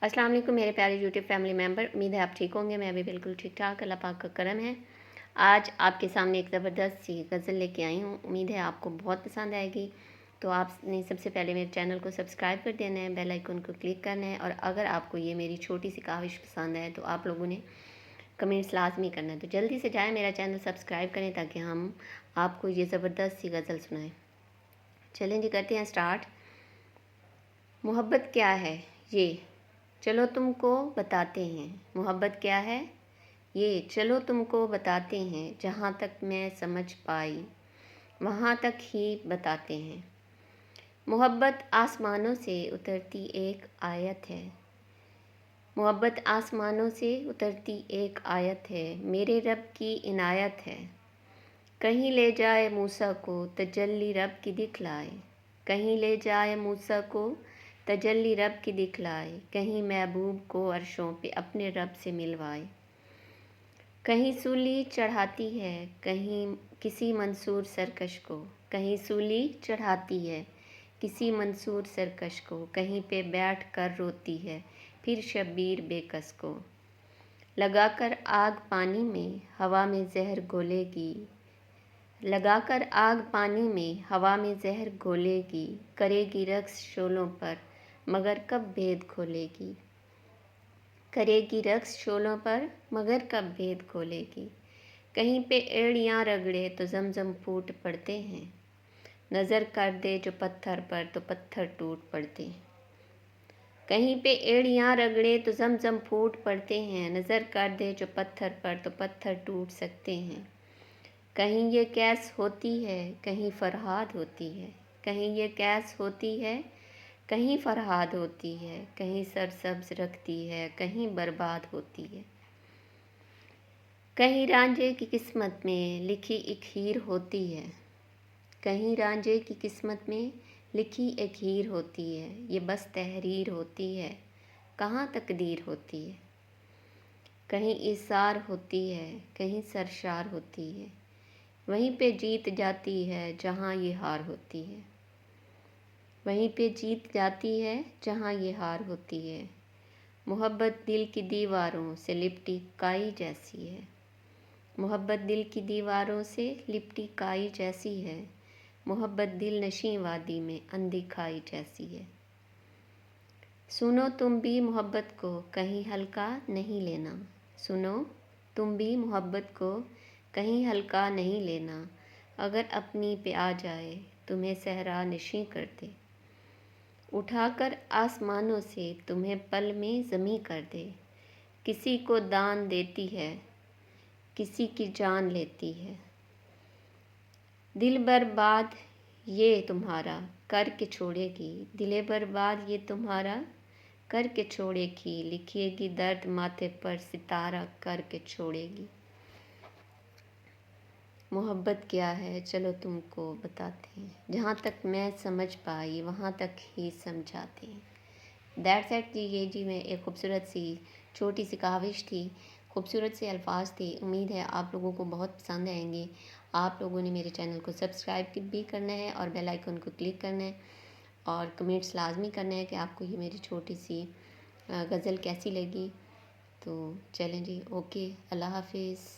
अस्सलाम वालेकुम मेरे प्यारे यूट्यूब फैमिली मेम्बर। उम्मीद है आप ठीक होंगे। मैं भी बिल्कुल ठीक ठाक, अल्लाह पाक का करम है। आज आपके सामने एक ज़बरदस्त सी गज़ल लेके आई हूँ। उम्मीद है आपको बहुत पसंद आएगी। तो आपने सबसे पहले मेरे चैनल को सब्सक्राइब कर देना है, बेल आइकन को क्लिक करना है, और अगर आपको ये मेरी छोटी सी काविश पसंद है तो आप लोगों ने कमेंट्स लाजमी करना है। तो जल्दी से जाएँ मेरा चैनल सब्सक्राइब करें ताकि हम आपको ये ज़बरदस्त सी गज़ल सुनाएँ। चलें जी, करते हैं स्टार्ट। मोहब्बत क्या है ये चलो तुमको बताते हैं। मोहब्बत क्या है ये चलो तुमको बताते हैं। जहाँ तक मैं समझ पाई वहाँ तक ही बताते हैं। मोहब्बत आसमानों से उतरती एक आयत है। मोहब्बत आसमानों से उतरती एक आयत है। मेरे रब की इनायत है। कहीं ले जाए मूसा को तजल्ली रब की दिखलाए। कहीं ले जाए मूसा को तजल्ली रब की दिखलाए। कहीं महबूब को अर्शों पे अपने रब से मिलवाए। कहीं सूली चढ़ाती है कहीं किसी मंसूर सरकश को। कहीं सूली चढ़ाती है किसी मंसूर सरकश को। कहीं पे बैठ कर रोती है फिर शब्बीर बेकस को। लगाकर आग पानी में हवा में जहर घोलेगी। लगाकर आग पानी में हवा में जहर घोलेगी। करेगी रक्स शोलों पर मगर कब भेद खोलेगी। करेगी रक्स शोलों पर मगर कब भेद खोलेगी। कहीं पे एड़ियाँ रगड़े तो जमजम फूट पड़ते हैं। नज़र कर दे जो पत्थर पर तो पत्थर टूट पड़ते हैं। कहीं पे एड़ियाँ रगड़े तो जमजम फूट पड़ते हैं। नज़र कर दे जो पत्थर पर तो पत्थर टूट सकते हैं। कहीं ये कैस होती है कहीं फरहाद होती है। कहीं ये कैस होती है कहीं फरहाद होती है। कहीं सरसब्ज रखती है कहीं बर्बाद होती है। कहीं रांझे की किस्मत में लिखी एक हीर होती है। कहीं रांझे की किस्मत में लिखी एक हीर होती है। ये बस तहरीर होती है कहाँ तकदीर होती है। कहीं इसार होती है कहीं सरशार होती है। वहीं पे जीत जाती है जहाँ ये हार होती है। वहीं पे जीत जाती है जहाँ ये हार होती है। मोहब्बत दिल की दीवारों से लिपटी काई जैसी है। मोहब्बत दिल की दीवारों से लिपटी काई जैसी है। मोहब्बत दिल नशीं वादी में अंधी खाई जैसी है। सुनो तुम भी मोहब्बत को कहीं हल्का नहीं लेना। सुनो तुम भी मोहब्बत को कहीं हल्का नहीं लेना। अगर अपनी पे आ जाए तुम्हें सहरा नशीं कर दे। उठाकर आसमानों से तुम्हें पल में ज़मीं कर दे। किसी को दान देती है किसी की जान लेती है। दिल बर्बाद ये तुम्हारा करके छोड़ेगी। दिल बर्बाद ये तुम्हारा करके छोड़ेगी। लिखिएगी दर्द माथे पर सितारा करके छोड़ेगी। मोहब्बत क्या है चलो तुमको बताते हैं। जहाँ तक मैं समझ पाई वहाँ तक ही समझाते हैं। दैट्स इट जी। ये जी मैं एक खूबसूरत सी छोटी सी काविश थी, खूबसूरत से अल्फाज थे। उम्मीद है आप लोगों को बहुत पसंद आएंगे। आप लोगों ने मेरे चैनल को सब्सक्राइब भी करना है और बेल आइकन को क्लिक करना है और कमेंट्स लाजमी करना है कि आपको ये मेरी छोटी सी गज़ल कैसी लगी। तो चलें जी, ओके, अल्लाह हाफिज़।